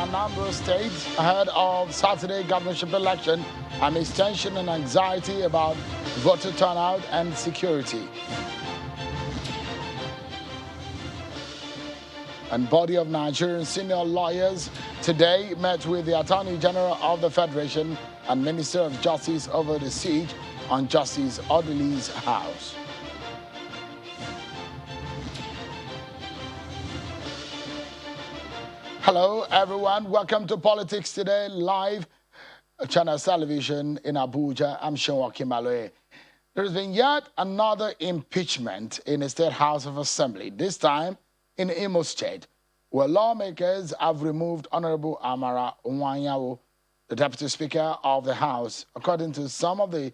Anambra State ahead of Saturday governorship election amidst tension and anxiety about voter turnout and security. And body of Nigerian senior lawyers today met with the Attorney General of the Federation and Minister of Justice over the siege on Justice Odili's house. Hello, everyone. Welcome to Politics Today, live channel television in Abuja. I'm Sean Kimaloe. There has been yet another impeachment in the State House of Assembly, this time in Imo State, where lawmakers have removed Honorable Amara Nwanyawo, the Deputy Speaker of the House. According to some of the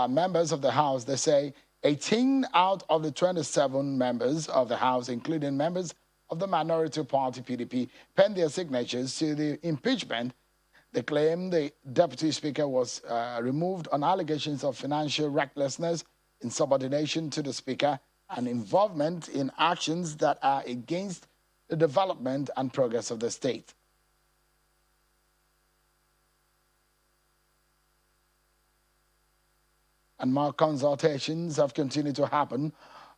members of the House, they say 18 out of the 27 members of the House, including members of the minority party PDP, penned their signatures to the impeachment. They claim the Deputy Speaker was removed on allegations of financial recklessness, insubordination to the Speaker, and involvement in actions that are against the development and progress of the state. And more consultations have continued to happen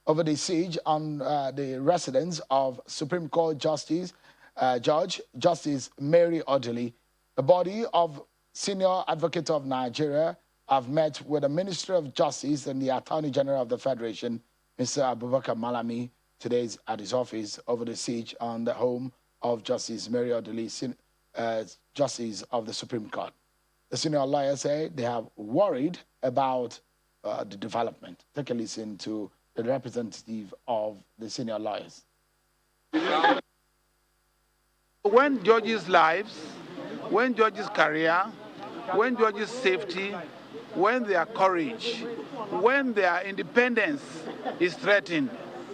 over the siege on the residence of Supreme Court Justice Mary Odili. The body of Senior Advocate of Nigeria have met with the Minister of Justice and the Attorney General of the Federation, Mr. Abubakar Malami, today at his office over the siege on the home of Justice Mary Odili, Justice of the Supreme Court. The senior lawyers say they have worried about the development. Take a listen to the representative of the senior lawyers. When judges' lives, when judges' career, when judges' safety, when their courage, when their independence is threatened,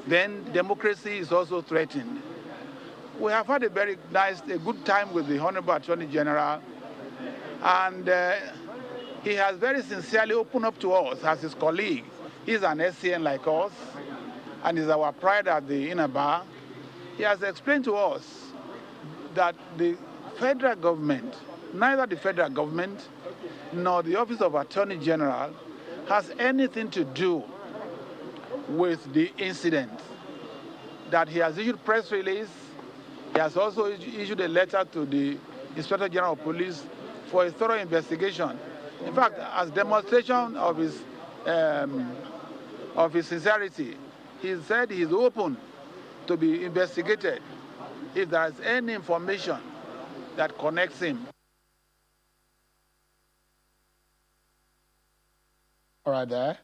then democracy is also threatened. We have had a very good time with the Honorable Attorney General, and he has very sincerely opened up to us as his colleague. He's an SCN like us, and is our pride at the inner bar. He has explained to us that the federal government, neither the federal government nor the Office of Attorney General has anything to do with the incident. That he has issued press release. He has also issued a letter to the Inspector General of Police for a thorough investigation. In fact, as demonstration of his sincerity, he said he is open to be investigated if there is any information that connects him. All right, there.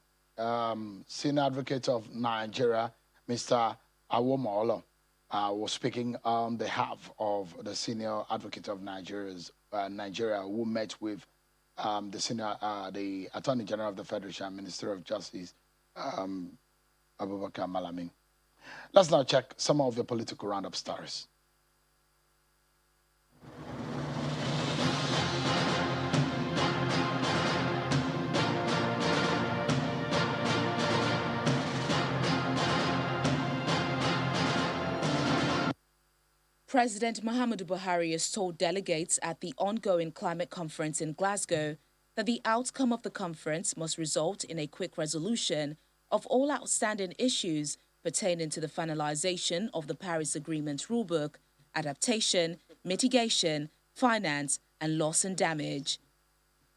Senior Advocate of Nigeria, Mr. Awomolo, was speaking on behalf of the Senior Advocate of Nigeria, who met with the Attorney General of the Federation, Minister of Justice, Abubakar Malami. Let's now check some of the political roundup stories. President Muhammadu Buhari has told delegates at the ongoing climate conference in Glasgow that the outcome of the conference must result in a quick resolution of all outstanding issues pertaining to the finalization of the Paris Agreement rulebook, adaptation, mitigation, finance, and loss and damage.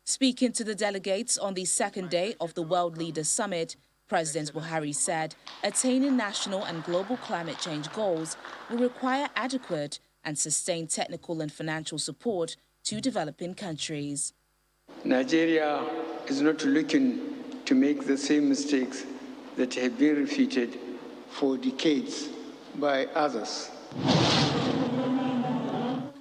Speaking to the delegates on the second day of the World Leaders Summit, President Buhari said attaining national and global climate change goals will require adequate and sustained technical and financial support to developing countries. Nigeria is not looking to make the same mistakes that have been repeated for decades by others.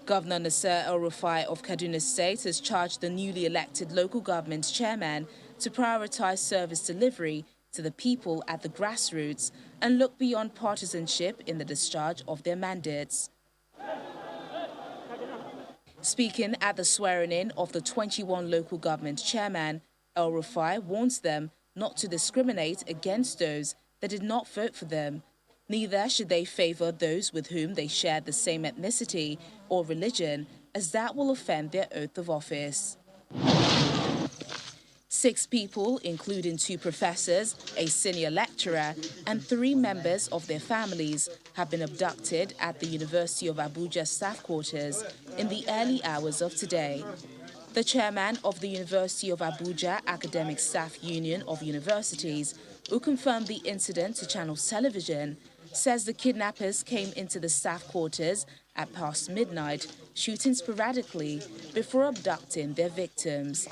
Governor Nasser El-Rufai of Kaduna State has charged the newly elected local government chairman to prioritize service delivery to the people at the grassroots and look beyond partisanship in the discharge of their mandates. Speaking at the swearing-in of the 21 local government chairman, El-Rufai warns them not to discriminate against those that did not vote for them. Neither should they favor those with whom they share the same ethnicity or religion, as that will offend their oath of office. 6 people, including 2 professors, a senior lecturer, and 3 members of their families, have been abducted at the University of Abuja staff quarters in the early hours of today. The chairman of the University of Abuja Academic Staff Union of Universities, who confirmed the incident to Channels Television, says the kidnappers came into the staff quarters at past midnight, shooting sporadically before abducting their victims.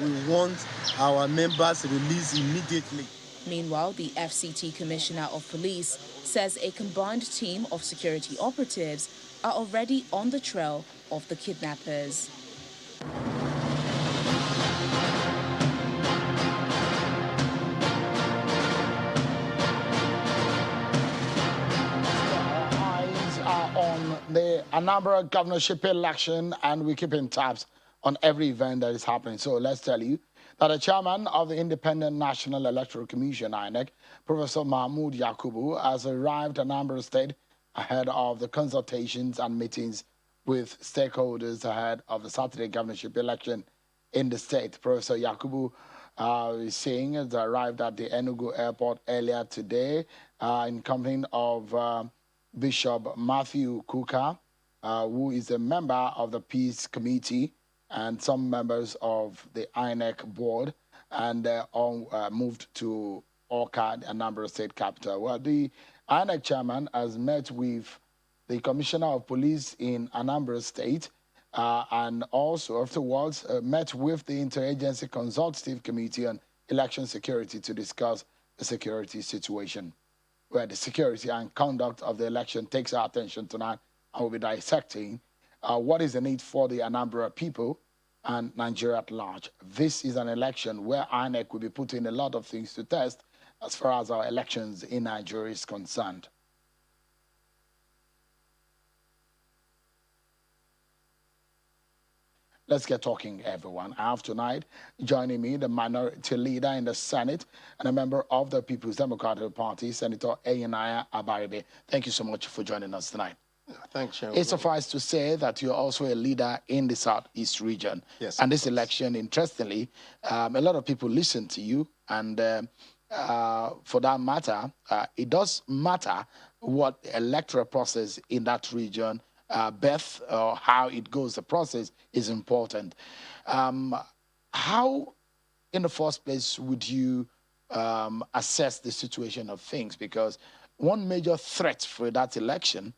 We want our members released immediately. Meanwhile, the FCT Commissioner of Police says a combined team of security operatives are already on the trail of the kidnappers. On the Anambra governorship election, and we keep in tabs on every event that is happening. So let's tell you that the chairman of the Independent National Electoral Commission, INEC, Professor Mahmood Yakubu, has arrived in Anambra State ahead of the consultations and meetings with stakeholders ahead of the Saturday governorship election in the state. Professor Yakubu is saying has arrived at the Enugu airport earlier today in company of Bishop Matthew Kuka, who is a member of the Peace Committee, and some members of the INEC board, and all moved to Orchard, Anambra State capital. Well, the INEC chairman has met with the Commissioner of Police in Anambra State, and also afterwards met with the Interagency Consultative Committee on Election Security to discuss the security situation, where the security and conduct of the election takes our attention tonight, and we'll be dissecting what is the need for the Anambra people and Nigeria at large. This is an election where INEC will be putting a lot of things to test as far as our elections in Nigeria is concerned. Let's get talking, everyone. I have tonight joining me the minority leader in the Senate and a member of the People's Democratic Party, Senator Abaribe. Thank you so much for joining us tonight. Thanks, Sharon. It's suffice to say that you're also a leader in the Southeast region. Yes. And this election, interestingly, a lot of people listen to you. And for that matter, it does matter what the electoral process in that region, Beth, or how it goes, the process is important. How, in the first place, would you assess the situation of things? Because one major threat for that election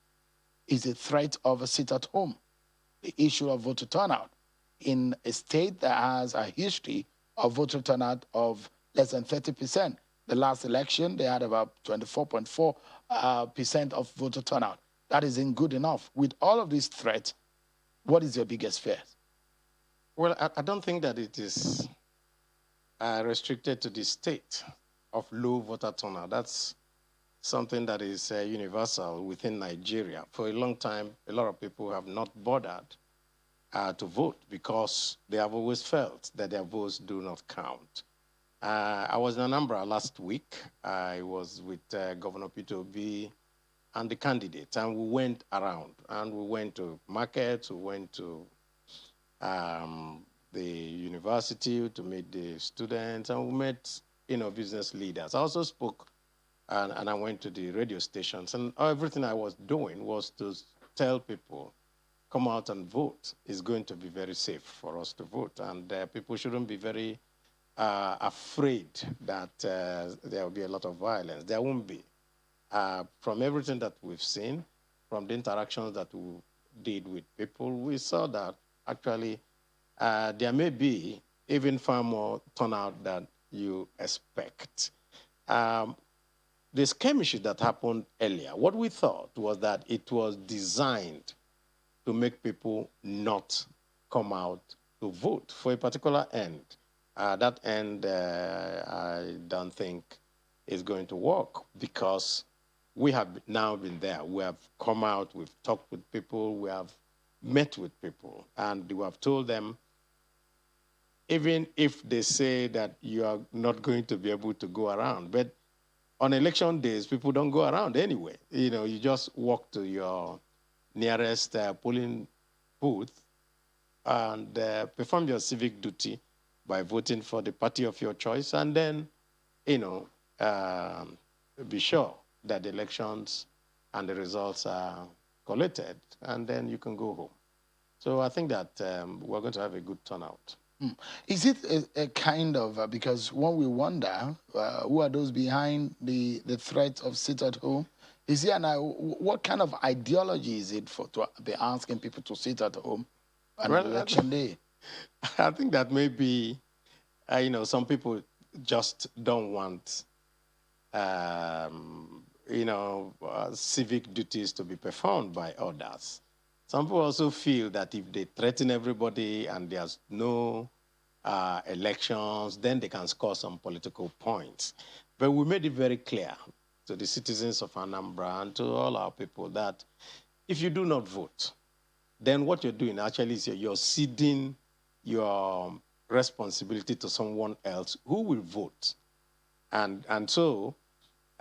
is the threat of a sit at home, the issue of voter turnout. In a state that has a history of voter turnout of less than 30%, the last election, they had about 24.4% of voter turnout. That isn't good enough. With all of these threats, what is your biggest fear? Well, I don't think that it is restricted to the state of low voter turnout. That's something that is universal within Nigeria. For a long time, a lot of people have not bothered to vote because they have always felt that their votes do not count. I was in Anambra last week. I was with Governor Peter Obi and the candidates, and we went around, and we went to markets, we went to the university to meet the students, and we met, business leaders. I also spoke, and I went to the radio stations, and everything I was doing was to tell people, come out and vote. It's going to be very safe for us to vote, and people shouldn't be very afraid that there will be a lot of violence. There won't be. From everything that we've seen, from the interactions that we did with people, we saw that actually there may be even far more turnout than you expect. The skirmishes that happened earlier, what we thought was that it was designed to make people not come out to vote for a particular end. That end, I don't think is going to work because we have now been there. We have come out, we've talked with people, we have met with people, and we have told them, even if they say that you are not going to be able to go around, but on election days, people don't go around anyway. You just walk to your nearest polling booth and perform your civic duty by voting for the party of your choice, and then, you know, be sure that the elections and the results are collated, and then you can go home. So I think that we're going to have a good turnout. Is it a kind of, because when we wonder who are those behind the threat of sit at home, is it what kind of ideology is it for to be asking people to sit at home on Well, election day? I think that maybe, some people just don't want, civic duties to be performed by others. Some people also feel that if they threaten everybody and there's no elections, then they can score some political points. But we made it very clear to the citizens of Anambra and to all our people that if you do not vote, then what you're doing actually is you're ceding your responsibility to someone else who will vote. And so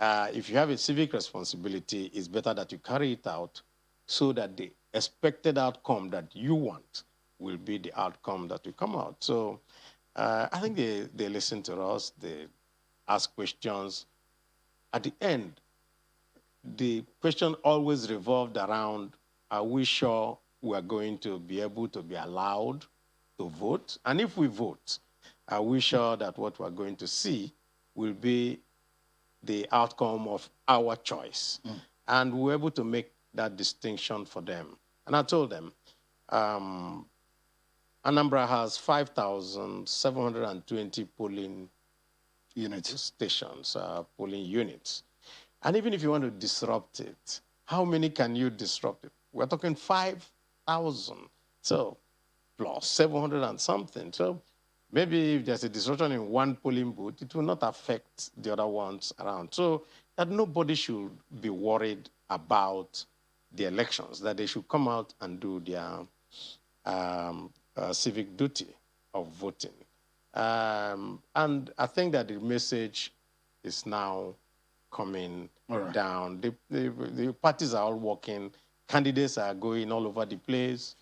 if you have a civic responsibility, it's better that you carry it out so that the expected outcome that you want will be the outcome that will come out. So I think they listen to us, they ask questions. At the end, the question always revolved around, are we sure we are going to be able to be allowed to vote? And if we vote, are we sure that what we're going to see will be the outcome of our choice? And we were able to make that distinction for them. And I told them, Anambra has 5,720 polling stations, polling units. And even if you want to disrupt it, how many can you disrupt it? We're talking 5,000. So plus 700 and something. So maybe if there's a disruption in one polling booth, it will not affect the other ones around. So that nobody should be worried about the elections, that they should come out and do their civic duty of voting. And I think that the message is now coming down. The parties are all working. Candidates are going all over the place.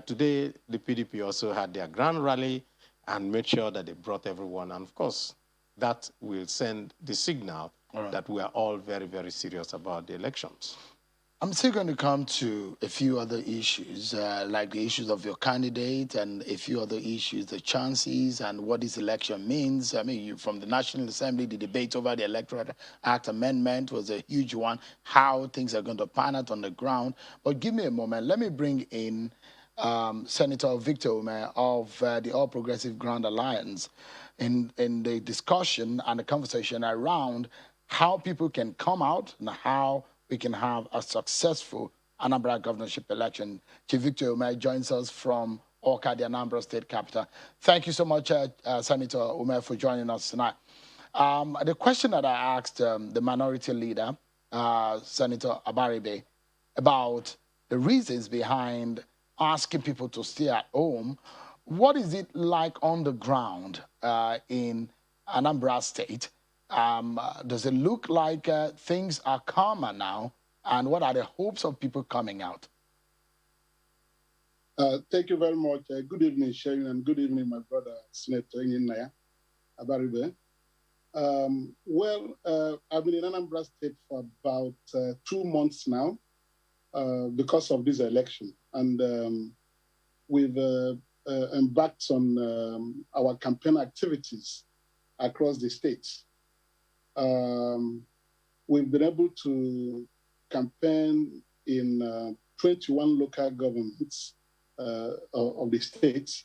Today, the PDP also had their grand rally and made sure that they brought everyone. And of course, that will send the signal that we are all very, very serious about the elections. I'm still going to come to a few other issues, like the issues of your candidate and a few other issues, the chances and what this election means. I mean, from the National Assembly, the debate over the Electoral Act amendment was a huge one, how things are going to pan out on the ground. But give me a moment. Let me bring in Senator Victor Umeh of the All Progressive Grand Alliance in the discussion and the conversation around how people can come out and how we can have a successful Anambra governorship election. Chief Victor Umeh joins us from Awka, the Anambra State capital. Thank you so much, Senator Umeh, for joining us tonight. The question that I asked the minority leader, Senator Abaribe, about the reasons behind asking people to stay at home, what is it like on the ground in Anambra State? Does it look like things are calmer now? And what are the hopes of people coming out? Thank you very much. Good evening, Sharon, and good evening, my brother, Senator Naya Abaribe. I've been in Anambra State for about 2 months now because of this election. And we've embarked on our campaign activities across the states. We've been able to campaign in 21 local governments of the states.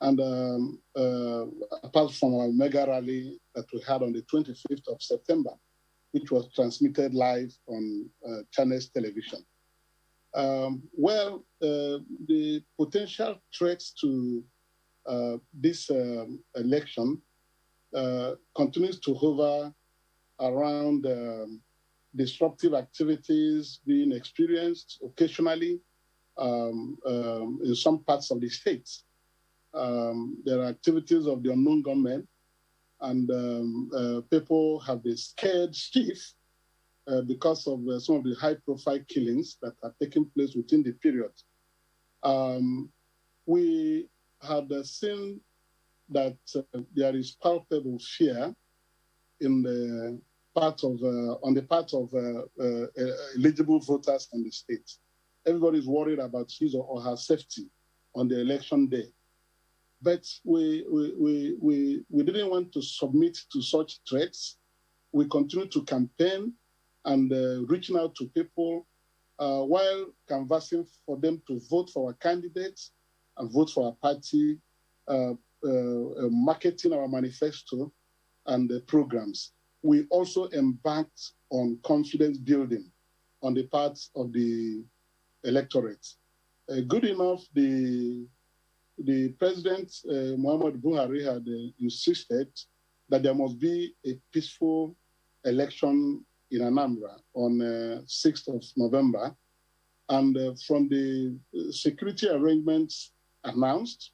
And apart from our mega rally that we had on the 25th of September, which was transmitted live on Channels Television. The potential threats to this election continues to hover around disruptive activities being experienced occasionally in some parts of the states. There are activities of the unknown gunmen, and people have been scared stiff because of some of the high-profile killings that are taking place within the period. we had seen that there is palpable fear in the part of on the part of eligible voters in the state. Everybody is worried about his or her safety on the election day. But we didn't want to submit to such threats. We continued to campaign and reaching out to people while canvassing for them to vote for our candidates and vote for our party, marketing our manifesto and the programs. We also embarked on confidence building on the part of the electorate. Good enough, the President, Muhammad Buhari, had insisted that there must be a peaceful election in Anambra on 6th of November. And from the security arrangements announced,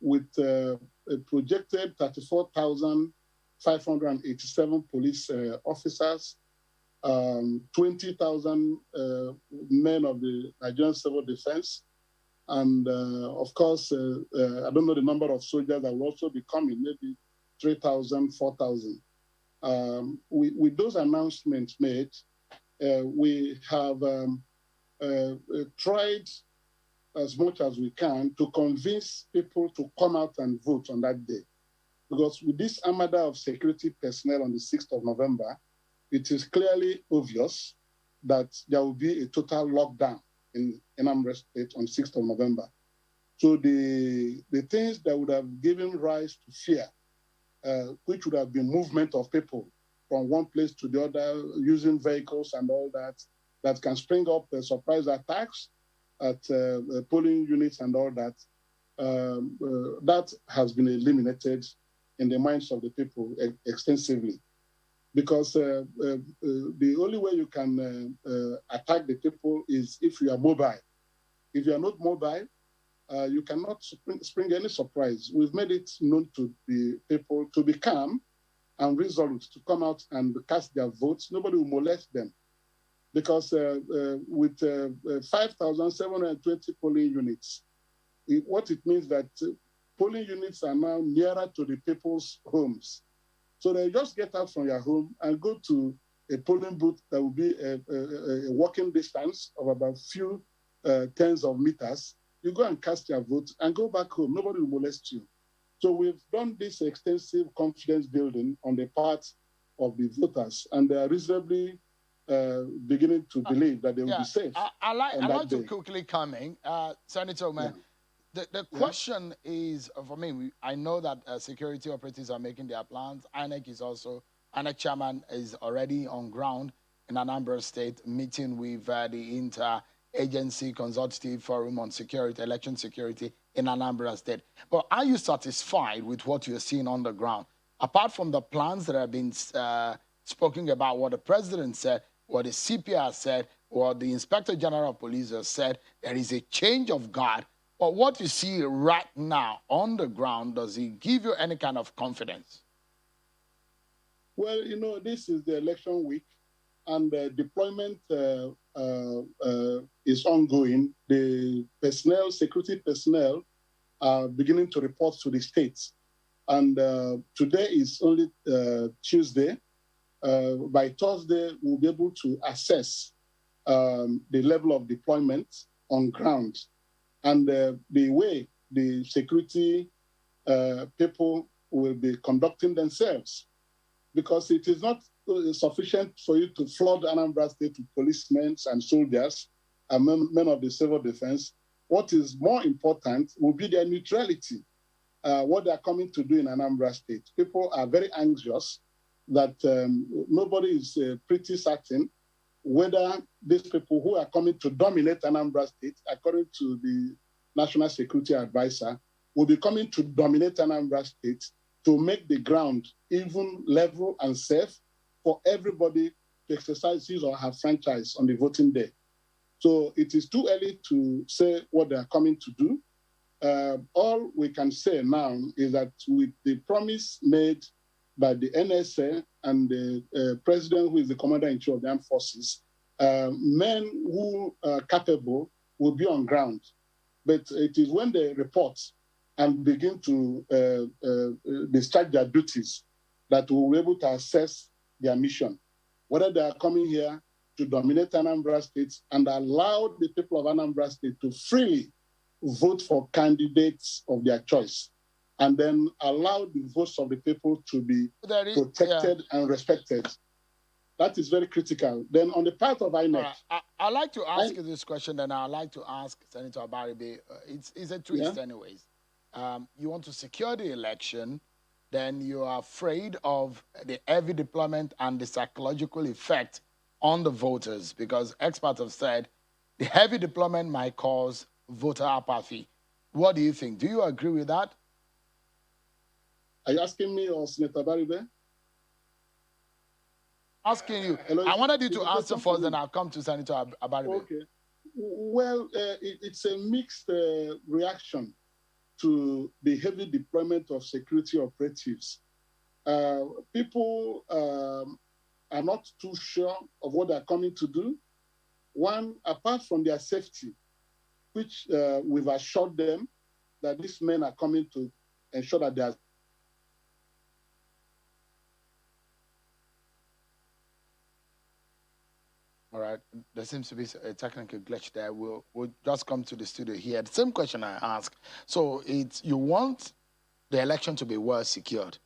with a projected 34,587 police officers, 20,000 men of the Nigerian Civil Defense, and of course, I don't know the number of soldiers that will also be coming, maybe 3,000, 4,000. With those announcements made, we have tried as much as we can to convince people to come out and vote on that day. Because with this armada of security personnel on the 6th of November, it is clearly obvious that there will be a total lockdown in Anambra State on 6th of November. So the things that would have given rise to fear, which would have been movement of people from one place to the other, using vehicles and all that, that can spring up surprise attacks at polling units and all that, that has been eliminated in the minds of the people extensively. Because the only way you can attack the people is if you are mobile. If you are not mobile, you cannot spring any surprise. We've made it known to the people to be calm and resolute, to come out and cast their votes. Nobody will molest them. Because with 5,720 polling units, what it means that polling units are now nearer to the people's homes. So they just get out from your home and go to a polling booth that will be a walking distance of about few tens of meters. You go and cast your vote and go back home. Nobody will molest you. So we've done this extensive confidence building on the part of the voters, and they are reasonably beginning to believe that they will be safe. I like to quickly come in. Senator Umeh, the question is, for me, I know that security operatives are making their plans. INEC chairman is already on ground in Anambra State, meeting with the Inter-Agency Consultative Forum on Security, Election Security in Anambra State. But are you satisfied with what you're seeing on the ground? Apart from the plans that have been spoken about, what the president said, what the CPR said, what the Inspector General of Police has said, there is a change of guard. But what you see right now on the ground, does it give you any kind of confidence? Well, you know, this is the election week, and the deployment is ongoing. The personnel, security personnel, are beginning to report to the states. And today is only Tuesday. By Thursday, we'll be able to assess the level of deployment on ground and the way the security people will be conducting themselves. Because it is not sufficient for you to flood Anambra State with policemen and soldiers and men of the civil defense. What is more important will be their neutrality, what they are coming to do in Anambra State. People are very anxious that nobody is pretty certain whether these people who are coming to dominate Anambra State, according to the National Security Advisor, will be coming to dominate Anambra State to make the ground even level and safe for everybody to exercise his or her franchise on the voting day. So it is too early to say what they are coming to do. All we can say now is that with the promise made by the NSA and the president, who is the commander-in-chief of the armed forces, men who are capable will be on ground. But it is when they report and begin to discharge their duties that we will be able to assess their mission, whether they are coming here to dominate Anambra State and allow the people of Anambra State to freely vote for candidates of their choice, and then allow the votes of the people to be protected and respected. That is very critical. Then on the part of INEC. I'd like to ask you this question, and I'd like to ask Senator Abaribe. It's a twist anyways. You want to secure the election, then you are afraid of the heavy deployment and the psychological effect on the voters, because experts have said the heavy deployment might cause voter apathy. What do you think? Do you agree with that? Are you asking me or Senator Abaribe? Asking you. Hello, I wanted you to answer first, then I'll come to Senator Abaribe. Okay. Well, it's a mixed reaction to the heavy deployment of security operatives. People are not too sure of what they're coming to do. One, apart from their safety, which we've assured them that these men are coming to ensure that they are. All right, there seems to be a technical glitch there. We'll just come to the studio here. The same question I asked. So you want the election to be well secured,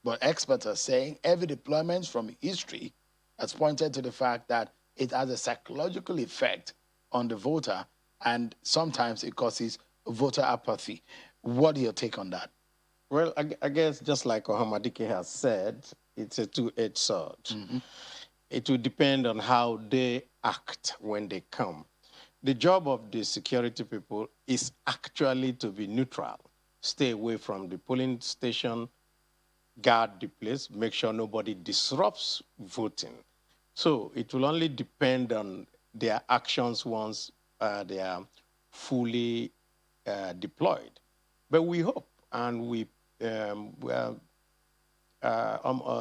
but experts are saying heavy deployments from history has pointed to the fact that it has a psychological effect on the voter, and sometimes it causes voter apathy. What do you take on that? Well, I guess just like Ohamadike has said, it's a two-edged sword. It will depend on how they act when they come. The job of the security people is actually to be neutral, stay away from the polling station, guard the place, make sure nobody disrupts voting. So it will only depend on their actions once they are fully deployed. But we hope, and we are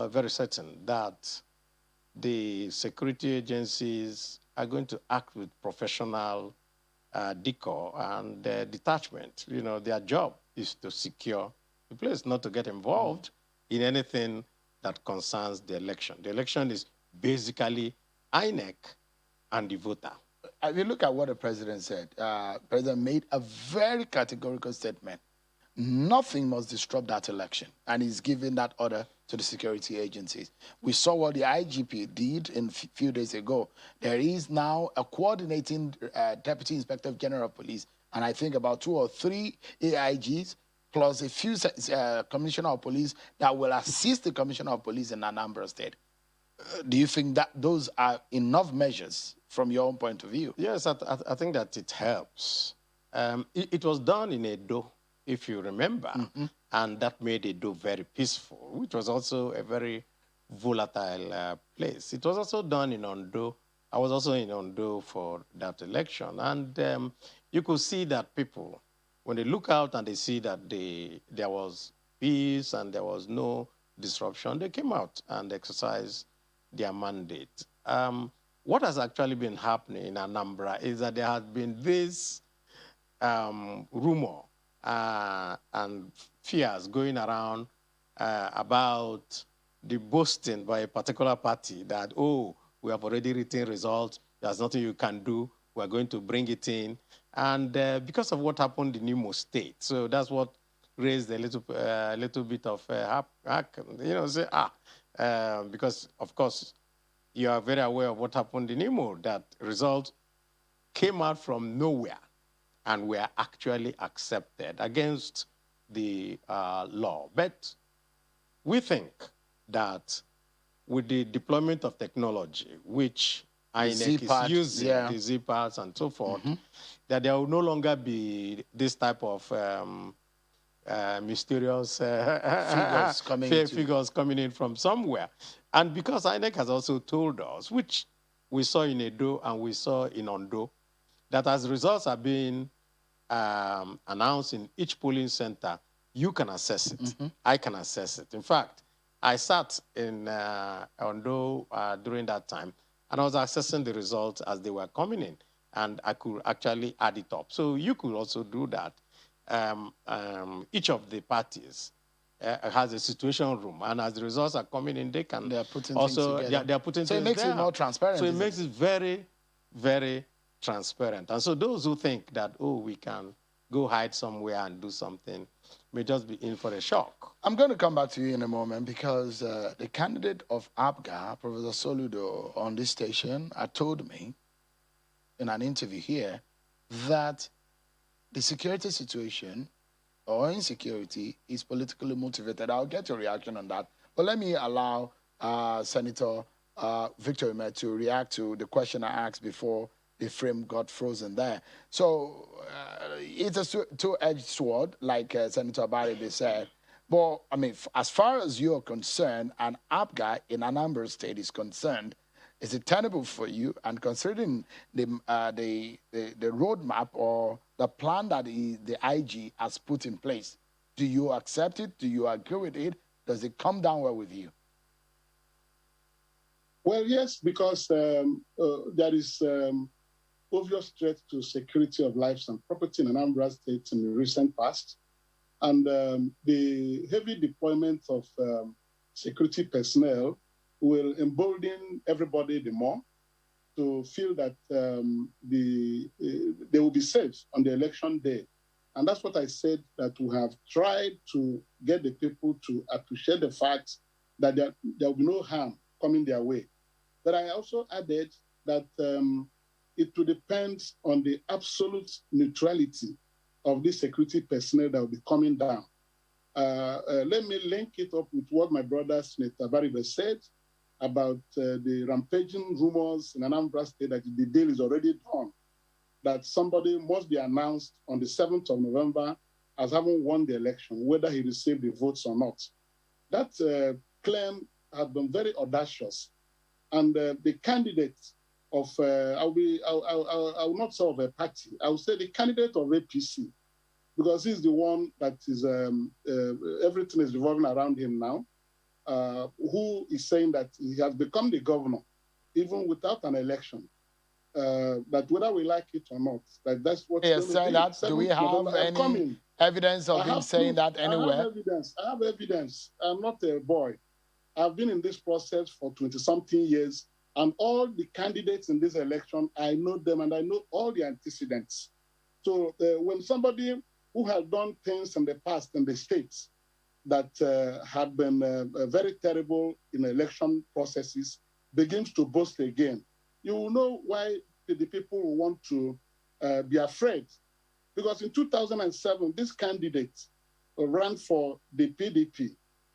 very certain that the security agencies are going to act with professional decorum and detachment. You know, their job is to secure the place, not to get involved in anything that concerns the election. The election is basically INEC and the voter. If you look at what the president said, president made a very categorical statement. Nothing must disrupt that election, and he's giving that order to the security agencies. We saw what the IGP did a few days ago. There is now a coordinating Deputy Inspector General of Police, and I think about 2 or 3 AIGs, plus a few Commissioner of Police that will assist the Commissioner of Police in Anambra State. Do you think that those are enough measures from your own point of view? Yes, I think that it helps. It was done in Edo, if you remember, and that made Edo very peaceful, which was also a very volatile place. It was also done in Ondo. I was also in Ondo for that election, and you could see that people, when they look out and they see that there was peace and there was no disruption, they came out and exercised their mandate. What has actually been happening in Anambra is that there has been this rumor and fears going around about the boasting by a particular party that, oh, we have already written results, there's nothing you can do, we're going to bring it in. And because of what happened in Imo State, so that's what raised a little bit of say, because, of course, you are very aware of what happened in Imo, that results came out from nowhere and were actually accepted against the law. But we think that with the deployment of technology, which INEC is using, the ZPARs and so forth, that there will no longer be this type of mysterious figures coming in from somewhere. And because INEC has also told us, which we saw in Edo and we saw in Ondo, that as results are being announced in each polling center, you can assess it. I can assess it. In fact, I sat in Ondo during that time, and I was assessing the results as they were coming in. and I could actually add it up. So you could also do that. Each of the parties has a situation room, and as the results are coming in, they can They're putting also things together. they're putting so things it makes there. it more transparent. So it makes it very, very transparent. And so those who think that, oh, we can go hide somewhere and do something may just be in for a shock. I'm going to come back to you in a moment because the candidate of ABGA, Professor Soludo, on this station, had told me in an interview here that the security situation or insecurity is politically motivated. I'll get your reaction on that. But let me allow Senator Victor Umeh to react to the question I asked before the frame got frozen there. So it's a two-edged sword, like Senator Abaribe said. But, I mean, as far as you're concerned, an ABGA in Anambra State is concerned, is it tenable for you? And considering the roadmap or the plan that the IG has put in place, do you accept it? Do you agree with it? Does it come down well with you? Well, yes, because there is obvious threat to security of lives and property in Anambra State in the recent past. And the heavy deployment of security personnel will embolden everybody the more to feel that they will be safe on the election day. And that's what I said, that we have tried to get the people to appreciate the fact that there will be no harm coming their way. But I also added that it will depend on the absolute neutrality of the security personnel that will be coming down. Let me link it up with what my brother, Senator Abaribe, said about the rampaging rumors in Anambra State that the deal is already done, that somebody must be announced on the 7th of November as having won the election, whether he received the votes or not. That claim has been very audacious. And the candidate of, I will not say of a party, I will say the candidate of APC, because he's the one that is, everything is revolving around him now, who is saying that he has become the governor, even without an election. That whether we like it or not, that's what. Yes, say that. Do we have any evidence of him saying that anywhere? I have evidence. I have evidence. I'm not a boy. I've been in this process for 20-something years, and all the candidates in this election, I know them and I know all the antecedents. So when somebody who has done things in the past in the states that have been very terrible in election processes begins to boast again, you will know why the people will want to be afraid. Because in 2007, this candidate ran for the PDP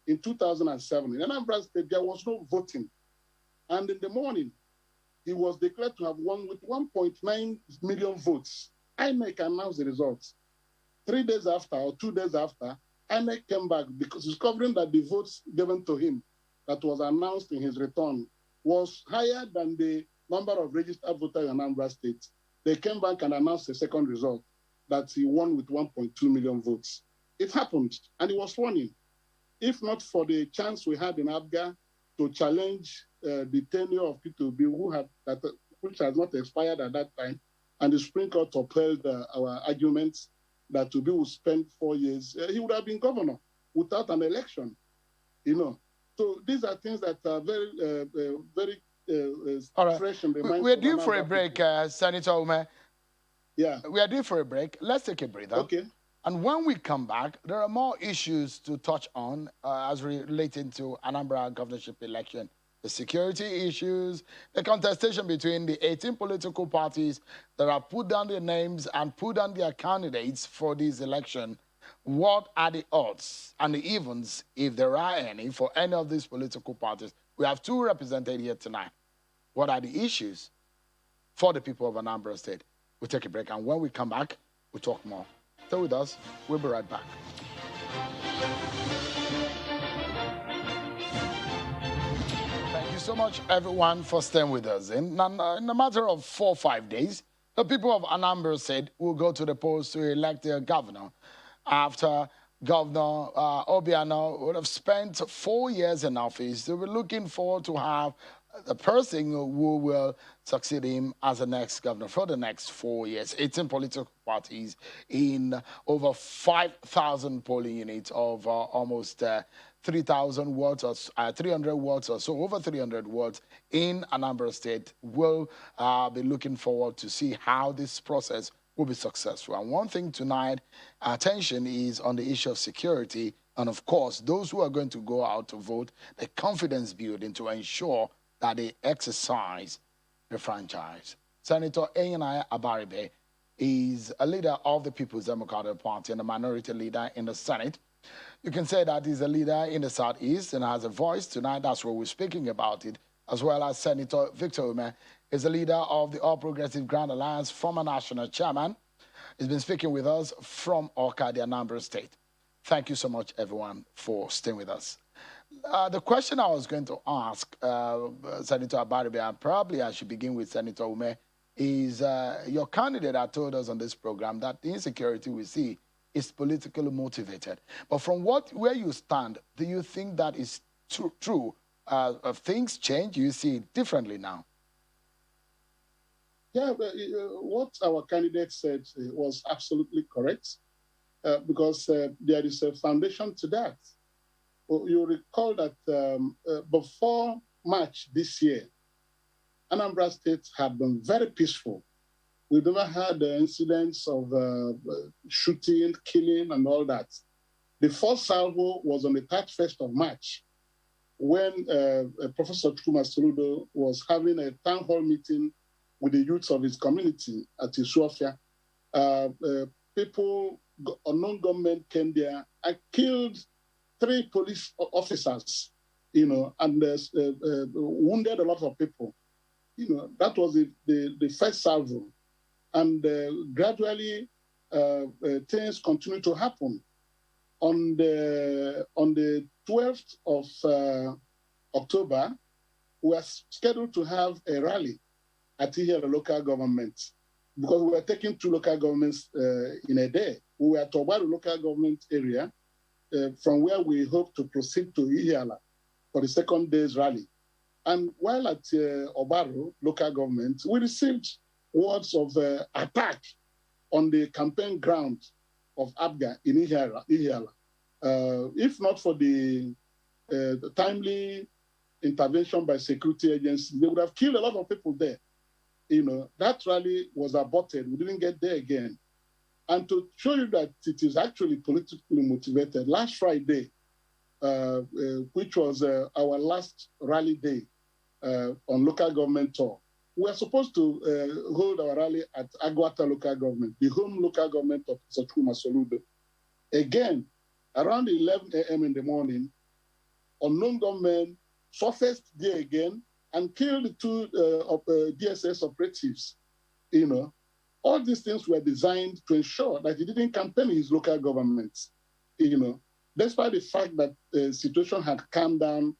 in 2007. In Anambra State, there was no voting. And in the morning, he was declared to have won with 1.9 million votes. INEC announced the results. 3 days after, or 2 days after, INEC came back because discovering that the votes given to him that was announced in his return was higher than the number of registered voters in Anambra State. They came back and announced a second result that he won with 1.2 million votes. It happened, and he was sworn in. If not for the chance we had in ABGA to challenge the tenure of P2B, which has not expired at that time, and the Supreme Court upheld our arguments that Tubi would spend 4 years, he would have been governor without an election, you know. So these are things that are very fresh in the mind. We're due for a break, Senator Umeh. Yeah. We are due for a break. Let's take a breather. Okay. And when we come back, there are more issues to touch on as relating to Anambra governorship election. The security issues, the contestation between the 18 political parties that have put down their names and put down their candidates for this election. What are the odds and the evens, if there are any, for any of these political parties? We have two represented here tonight. What are the issues for the people of Anambra State? We'll take a break, and when we come back, we'll talk more. Stay with us. We'll be right back. Thank you so much, everyone, for staying with us. In a matter of 4 or 5 days, the people of Anambra State will go to the polls to elect their governor. After Governor Obiano would have spent 4 years in office, they were looking forward to have the person who will succeed him as the next governor for the next 4 years. 18 political parties in over 5,000 polling units of almost 3,000 wards or 300 wards or so, over 300 wards in Anambra State will be looking forward to see how this process will be successful. And one thing tonight, attention is on the issue of security. And of course, those who are going to go out to vote, the confidence building to ensure that they exercise the franchise. Senator Abaribe is a leader of the People's Democratic Party and a minority leader in the Senate. You can say that he's a leader in the Southeast and has a voice. Tonight, that's where we're speaking about it, as well as Senator Victor Umeh is a leader of the All Progressive Grand Alliance, former national chairman. He's been speaking with us from Awka, the Anambra State. Thank you so much, everyone, for staying with us. The question I was going to ask Senator Abaribe, and probably I should begin with Senator Umeh, is your candidate had told us on this program that the insecurity we see is politically motivated. But from where you stand, do you think that is true? Things change, you see it differently now? Yeah, but, what our candidate said was absolutely correct because there is a foundation to that. You recall that before March this year, Anambra State had been very peaceful. We never had incidents of shooting, killing, and all that. The first salvo was on the 31st of March when Professor Chuma Soludo was having a town hall meeting with the youths of his community at Isuofia. People, unknown government came there and killed 3 police officers, and wounded a lot of people. That was the first salvo. And gradually, things continue to happen. On the 12th of October, we are scheduled to have a rally at Ihiala local government because we were taking 2 local governments in a day. We were at Obaru local government area, from where we hope to proceed to Ihiala for the second day's rally. And while at Obaru local government, we received words of attack on the campaign ground of ABGA in Ihiala. If not for the timely intervention by security agencies, they would have killed a lot of people there. That rally was aborted. We didn't get there again. And to show you that it is actually politically motivated, last Friday, which was our last rally day on local government tour, we are supposed to hold our rally at Agwata local government, the home local government of Chuma Soludo. Again, around 11 a.m. in the morning, unknown government surfaced there again and killed 2 DSS operatives. All these things were designed to ensure that he didn't campaign in his local governments. Despite the fact that the situation had calmed down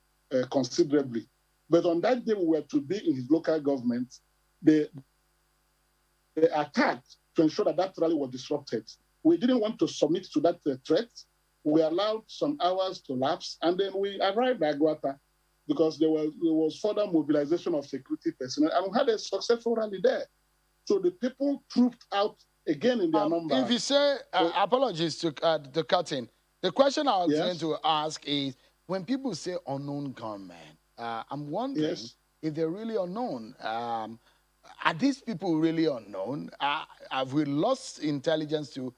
considerably. But on that day we were to be in his local government, they attacked to ensure that that rally was disrupted. We didn't want to submit to that threat. We allowed some hours to lapse, and then we arrived at Aguata because there was further mobilization of security personnel, and we had a successful rally there. So the people trooped out again in their number. If you say, apologies to the cutting, the question I was going to ask is, when people say unknown gunmen, I'm wondering if they're really unknown. Are these people really unknown? Have we lost intelligence to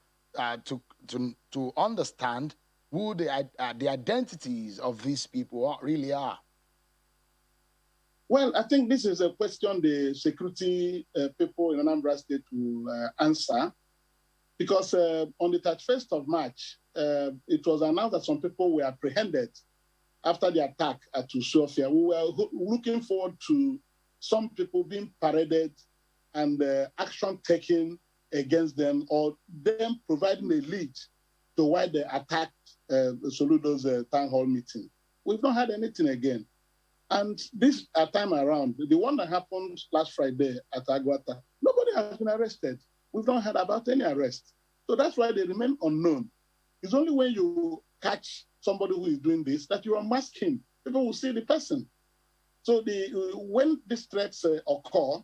understand who the identities of these people really are? Well, I think this is a question the security people in Anambra State will answer, because on the 31st of March, it was announced that some people were apprehended after the attack at Isuofia. We were looking forward to some people being paraded and action taken against them, or them providing a lead to why they attacked Soludo's town hall meeting. We've not had anything again. And this time around, the one that happened last Friday at Aguata, nobody has been arrested. We've not heard about any arrest. So that's why they remain unknown. It's only when you catch somebody who is doing this that you unmask him. People will see the person. So when these threats occur,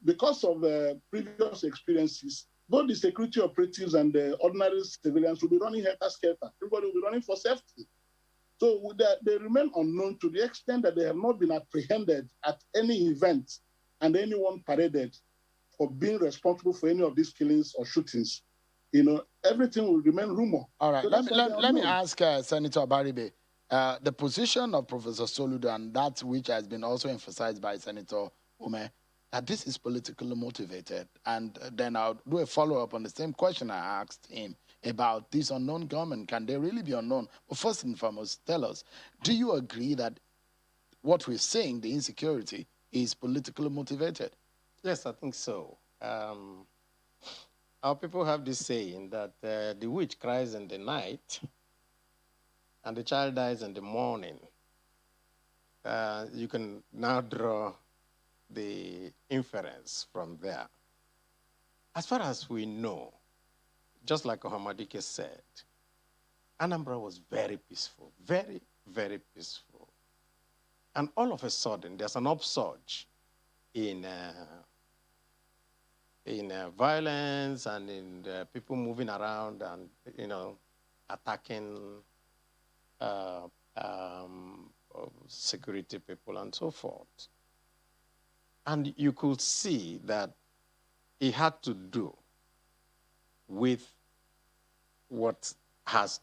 because of previous experiences, both the security operatives and the ordinary civilians will be running helter-skelter. Everybody will be running for safety. So they remain unknown to the extent that they have not been apprehended at any event and anyone paraded for being responsible for any of these killings or shootings. Everything will remain rumor. All right, So let me ask Senator Abaribe, the position of Professor Soludo, and that which has been also emphasized by Senator Umeh, that this is politically motivated. And then I'll do a follow-up on the same question I asked him about this unknown gunmen. Can they really be unknown? But first and foremost, tell us, do you agree that what we're seeing, the insecurity, is politically motivated? Yes, I think so. Our people have this saying that the witch cries in the night and the child dies in the morning. You can now draw the inference from there. As far as we know, just like Ohamadike said, Anambra was very peaceful, very, very peaceful. And all of a sudden, there's an upsurge in violence and in people moving around and, attacking security people and so forth. And you could see that it had to do with what has,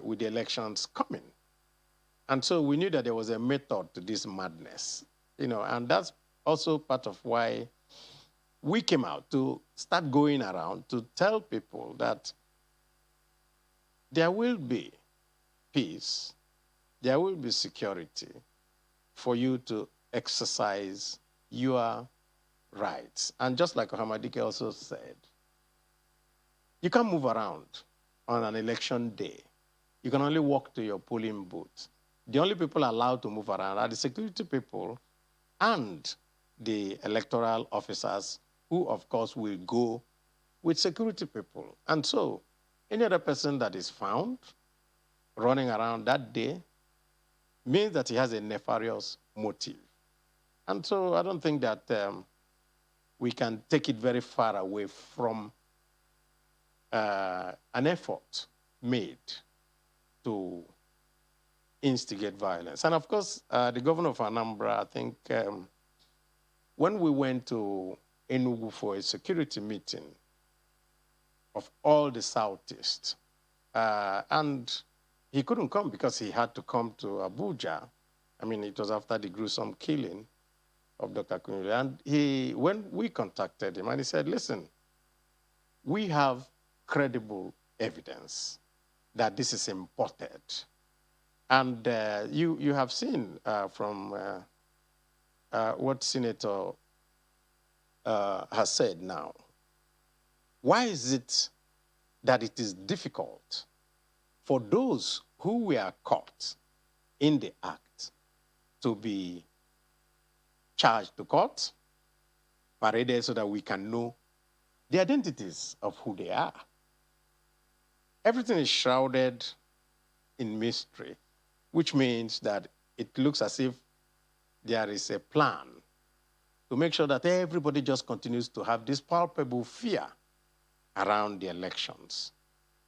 with the elections coming. And so we knew that there was a method to this madness, and that's also part of why we came out to start going around to tell people that there will be peace, there will be security for you to exercise your rights. And just like Ohamadike also said, you can't move around on an election day. You can only walk to your polling booth. The only people allowed to move around are the security people and the electoral officers who, of course, will go with security people. And so any other person that is found running around that day means that he has a nefarious motive. And so I don't think that we can take it very far away from an effort made to instigate violence. And of course, the governor of Anambra, I think, when we went to Enugu for a security meeting of all the Southeast, and he couldn't come because he had to come to Abuja. I mean, it was after the gruesome killing of Dr. Kunyule. And when we contacted him, and he said, listen, we have credible evidence that this is imported. And you have seen from what Senator has said now. Why is it that it is difficult for those who were caught in the act to be charged to court, paraded so that we can know the identities of who they are? Everything is shrouded in mystery, which means that it looks as if there is a plan to make sure that everybody just continues to have this palpable fear around the elections.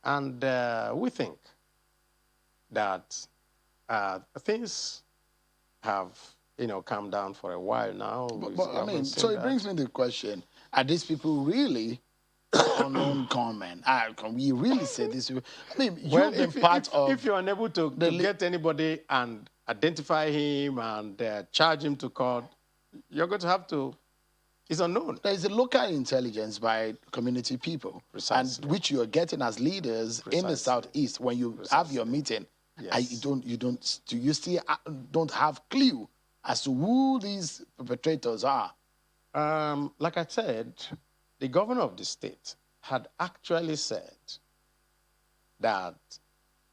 And we think that things have, calmed down for a while now. But I mean, so it brings me to the question, are these people really unknown gunmen? Can we really say this? I mean, well, you've been part of... If you're unable to get anybody and identify him and charge him to court, you're going to have to... It's unknown. There is a local intelligence by community people, Precisely. and which you are getting as leaders in the Southeast when you have your meeting. Yes. You still don't have clue as to who these perpetrators are. Like I said, the governor of the state had actually said that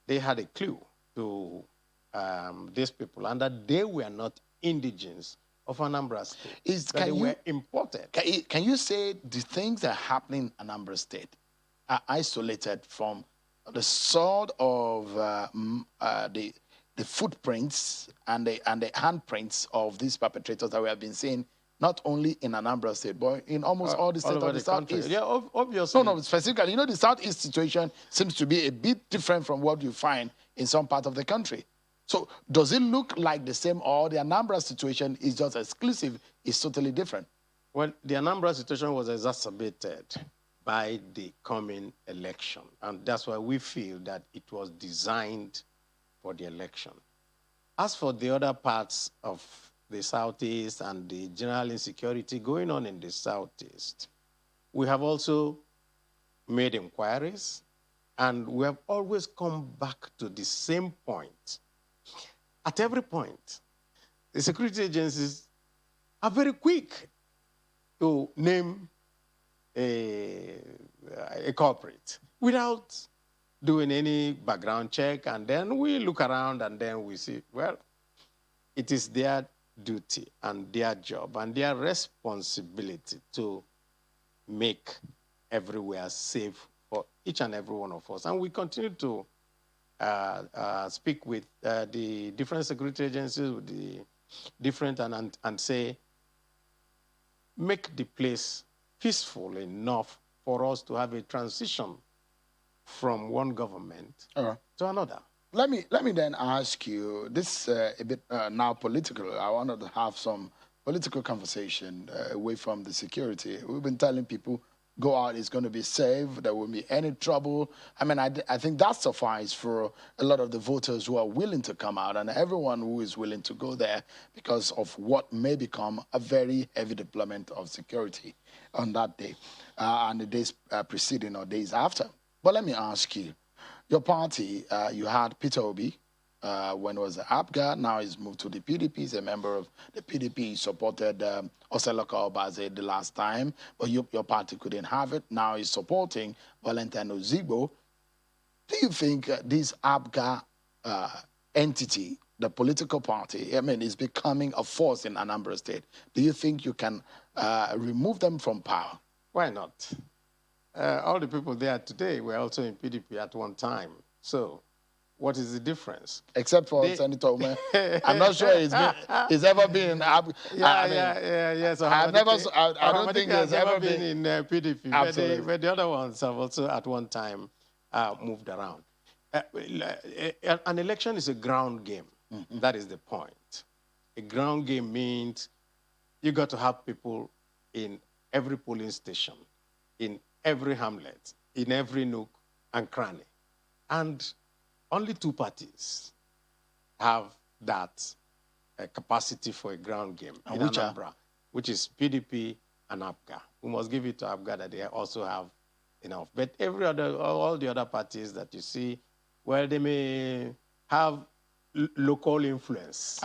they had a clue to these people and that they were not indigents of Anambra State, that they were imported. Can you say the things that are happening in Anambra State are isolated from the sort of the the footprints and the handprints of these perpetrators that we have been seeing, not only in Anambra State, but in almost all the states over of the country. Southeast. Yeah, obviously. No, specifically, you know, the Southeast situation seems to be a bit different from what you find in some part of the country. So does it look like the same, or the Anambra situation is just exclusive, is totally different? Well, the Anambra situation was exacerbated by the coming election. And that's why we feel that it was designed for the election. As for the other parts of the Southeast and the general insecurity going on in the Southeast, we have also made inquiries, and we have always come back to the same point. At every point, the security agencies are very quick to name a culprit without doing any background check, and then we look around and then we see, well, it is their duty and their job and their responsibility to make everywhere safe for each and every one of us. And we continue to speak with the different security agencies, with the different, and say, make the place peaceful enough for us to have a transition from one government to another. Let me then ask you this a bit now political. I wanted to have some political conversation away from the security. We've been telling people, go out, it's going to be safe, there won't be any trouble. I mean, I think that suffices for a lot of the voters who are willing to come out, and everyone who is willing to go there because of what may become a very heavy deployment of security on that day and the days preceding or days after. But let me ask you, your party, you had Peter Obi, when it was the APGA, now he's moved to the PDP. He's a member of the PDP. He supported Oseloka Obaze the last time, but your party couldn't have it. Now he's supporting Valentine Ozigbo. Do you think this APGA entity, the political party, I mean, is becoming a force in Anambra State? Do you think you can remove them from power? Why not? All the people there today were also in PDP at one time. So what is the difference? Except for Senator Umeh. I'm not sure he's ever been in APGA. Yeah. So I don't think he's ever been in PDP. Absolutely. But the other ones have also at one time moved around. An election is a ground game. Mm-hmm. That is the point. A ground game means you got to have people in every polling station, in every hamlet, in every nook and cranny. And only two parties have that capacity for a ground game in Anambra, which is PDP and APGA. We must give it to APGA that they also have enough. But all the other parties that you see, well, they may have local influence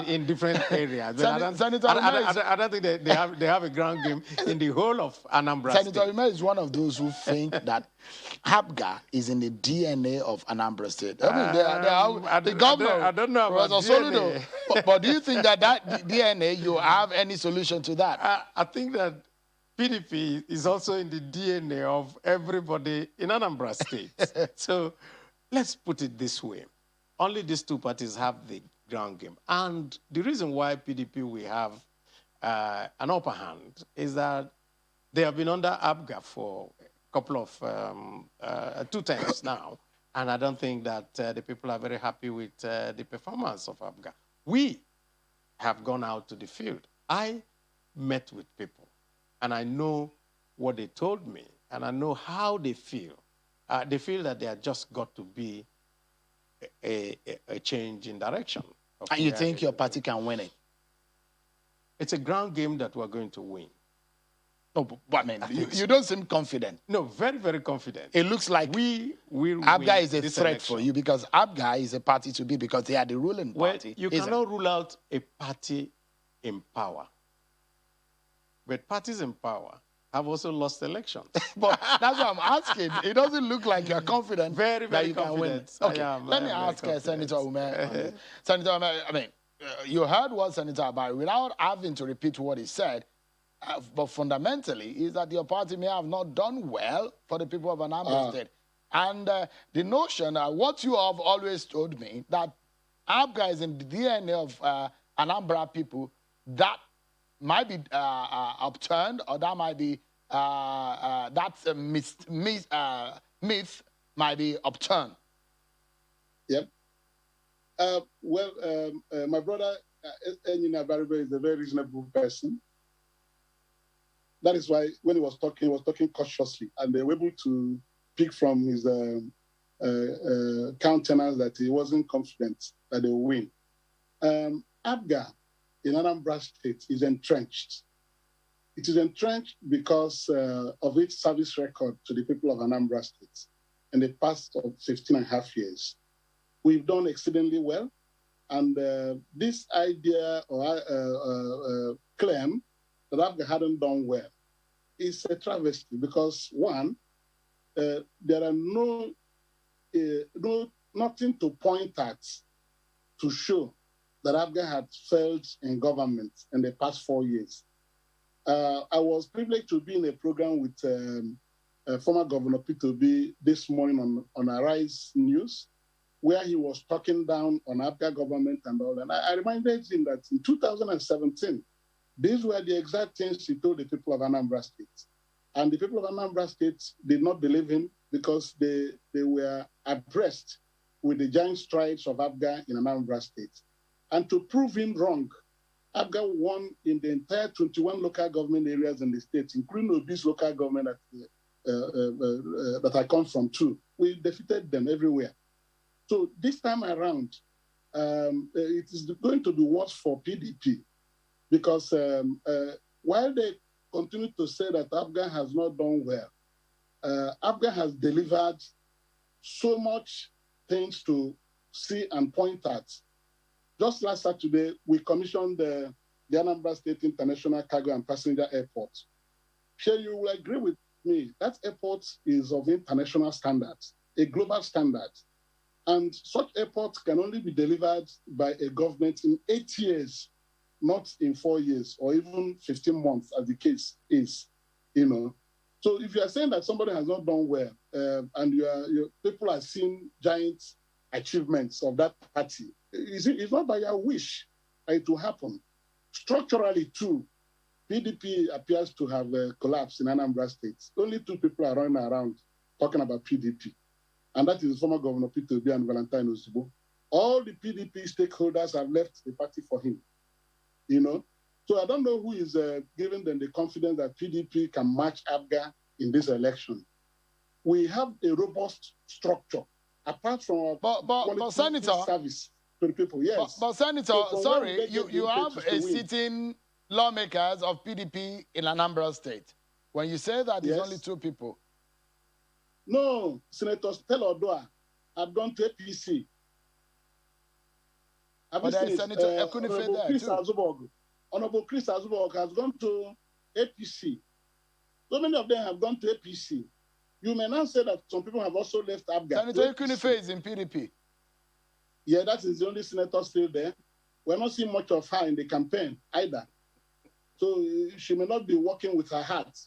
in different areas. But I don't think they have a ground game in the whole of Anambra State. Senator Umeh is one of those who think that APGA is in the DNA of Anambra State. I mean, the governor, I don't know about DNA. But do you think that DNA, you have any solution to that? I think that PDP is also in the DNA of everybody in Anambra State. So let's put it this way. Only these two parties have the ground game. And the reason why PDP we have an upper hand is that they have been under APGA for a couple of, 2 times now. And I don't think that the people are very happy with the performance of APGA. We have gone out to the field. I met with people, and I know what they told me, and I know how they feel. They feel that they have just got to be a change in direction. And you think your party can win it? It's a ground game that we're going to win. No, but I mean, you don't seem confident. No, very, very confident. It looks like we will APGA is a this threat election. for you because APGA is a party to be because they are the ruling party. Well, you cannot rule out a party in power. But parties in power have also lost elections. But that's what I'm asking. It doesn't look like you're confident very, very that you confident. Can win. Okay, Let me ask Senator Umeh. Senator Umeh, I mean, you heard what Senator Abaribe, without having to repeat what he said, but fundamentally is that your party may have not done well for the people of Anambra State. And the notion, what you have always told me, that ABGA is in the DNA of Anambra people, that might be upturned, or that might be that's a myth might be upturned. Yep. Well, my brother Engineer Abaribe is a very reasonable person. That is why when he was talking cautiously, and they were able to pick from his countenance that he wasn't confident that they will win. ABGA in Anambra State is entrenched. It is entrenched because of its service record to the people of Anambra State in the past 15 and a half years. We've done exceedingly well, and this idea or claim that ABGA hadn't done well is a travesty because, one, there are nothing to point at to show that ABGA had failed in government in the past 4 years. I was privileged to be in a program with former Governor Peter Obi this morning on Arise News, where he was talking down on ABGA government and all. And I reminded him that in 2017, these were the exact things he told the people of Anambra State. And the people of Anambra State did not believe him because they were abreast with the giant strides of ABGA in Anambra State. And to prove him wrong, ABGA won in the entire 21 local government areas in the state, including Obi's local government that I come from too. We defeated them everywhere. So this time around, it is going to be worse for PDP because while they continue to say that ABGA has not done well, ABGA has delivered so much things to see and point at. Just last Saturday, we commissioned the Anambra State International Cargo and Passenger Airport. Sure, you will agree with me, that airport is of international standards, a global standard. And such airports can only be delivered by a government in 8 years, not in 4 years or even 15 months, as the case is, you know. So if you are saying that somebody has not done well, and your people are seeing giant achievements of that party, it's not by your wish that it will happen. Structurally, too, PDP appears to have collapsed in Anambra State. Only 2 people are running around talking about PDP. And that is former Governor Peter Obi and Valentine Osibo. All the PDP stakeholders have left the party for him, you know. So I don't know who is giving them the confidence that PDP can match ABGA in this election. We have a robust structure, apart from our Senator, service to the people. Yes. But Senator, so sorry, you have a sitting lawmakers of PDP in Anambra State. When you say that it's only 2 people. No, Senator Stella Odoa had gone to APC. But there is Senator Ekunife there too. Honorable Chris Azubog has gone to APC. So many of them have gone to APC. You may not say that some people have also left ABGA. Senator Ekunife is in PDP. Yeah, that is the only senator still there. We're not seeing much of her in the campaign either. So she may not be working with her heart.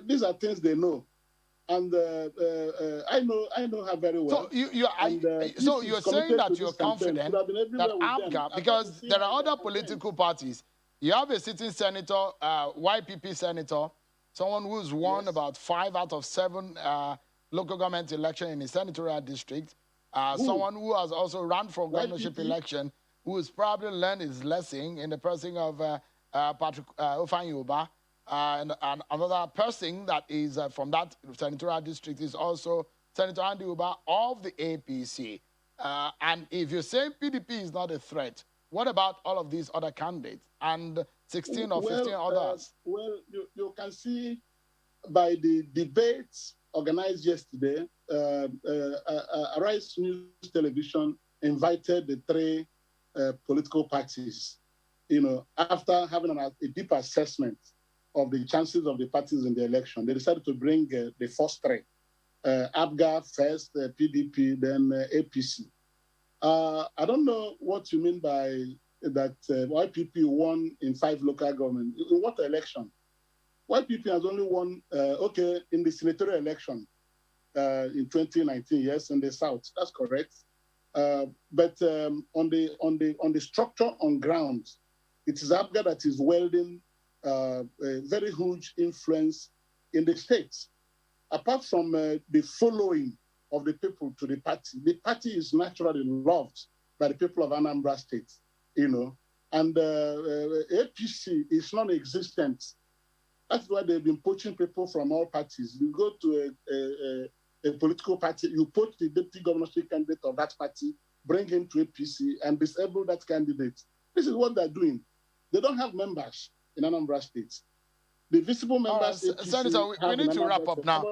These are things they know. And I know her very well. So you're saying that you're confident that ABGA, because there are other political parties. You have a sitting senator, YPP senator, someone who's won about 5 out of 7 local government election in his senatorial district. Someone who has also run for governorship election, who has probably learned his lesson in the person of Patrick Ofanyoba. And another person that is from that senatorial district is also Senator Andy Uba of the APC. And if you say PDP is not a threat, what about all of these other candidates and 16 or 15 others? Well, you can see by the debates organized yesterday, Arise News Television invited the 3 political parties, you know, after having a deep assessment of the chances of the parties in the election. They decided to bring the first 3, ABGA first, PDP, then APC. I don't know what you mean by that YPP won in 5 local government. In what election? YPP has only won, in the senatorial election in 2019, yes, in the South. That's correct. But on the structure on ground, it is APGA that is wielding a very huge influence in the states. Apart from the following of the people to the party is naturally loved by the people of Anambra State, you know, and APC is non-existent. That's why they've been poaching people from all parties. You go to a political party, you poach the deputy governorship candidate of that party, bring him to APC, and disable that candidate. This is what they're doing. They don't have members in Anambra State. The visible members. Right, Senator, we need to wrap up now.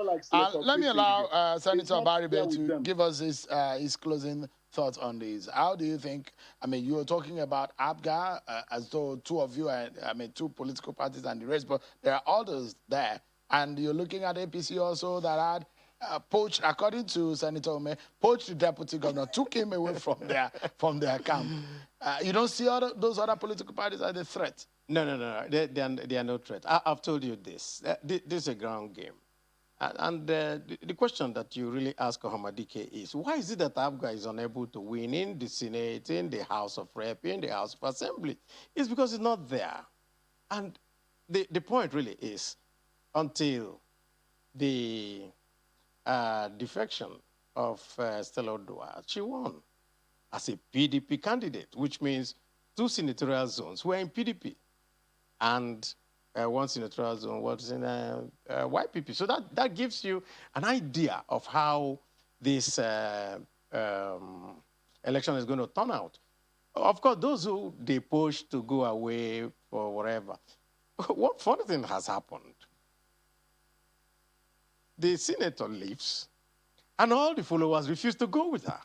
Let me allow Senator Abaribe to give us his closing thoughts on this. How do you think? I mean, you were talking about APGA as though two of you are, I mean, two political parties and the rest, but there are others there. And you're looking at APC also that had poached, according to Senator Umeh, poached the deputy governor, took him away from their camp. You don't see those other political parties as a threat? No. They are no threat. I've told you this. This is a ground game. And the question that you really ask Ohamadike is, why is it that APGA is unable to win in the Senate, in the House of Rep, in the House of Assembly? It's because it's not there. And the point really is, until the defection of Stella Odua, she won as a PDP candidate, which means 2 senatorial zones were in PDP. And 1 senatorial zone was in YPP. So that gives you an idea of how this election is going to turn out. Of course, those who they push to go away for whatever. What funny thing has happened? The senator leaves, and all the followers refuse to go with her.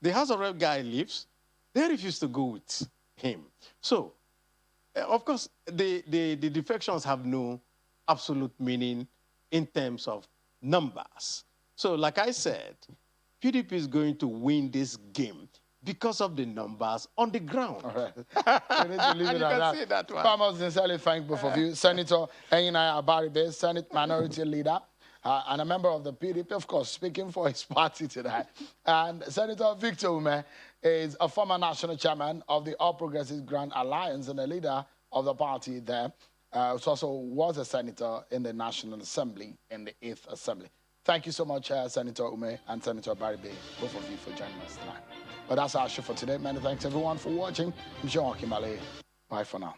The House of Rep guy leaves, they refuse to go with him. So, of course, the defections have no absolute meaning in terms of numbers. So, like I said, PDP is going to win this game because of the numbers on the ground. All right. We need to leave it at that. Farmers sincerely thank both of you. Senator Enina Abaribe, Senate Minority Leader, and a member of the PDP, of course, speaking for his party today. And Senator Victor Umeh is a former national chairman of the All Progressives Grand Alliance and a leader of the party there. Also was a senator in the National Assembly, in the 8th Assembly. Thank you so much, Senator Umeh and Senator Abaribe, both of you, for joining us tonight. But that's our show for today. Many thanks, everyone, for watching. I'm Sean Wakimale. Bye for now.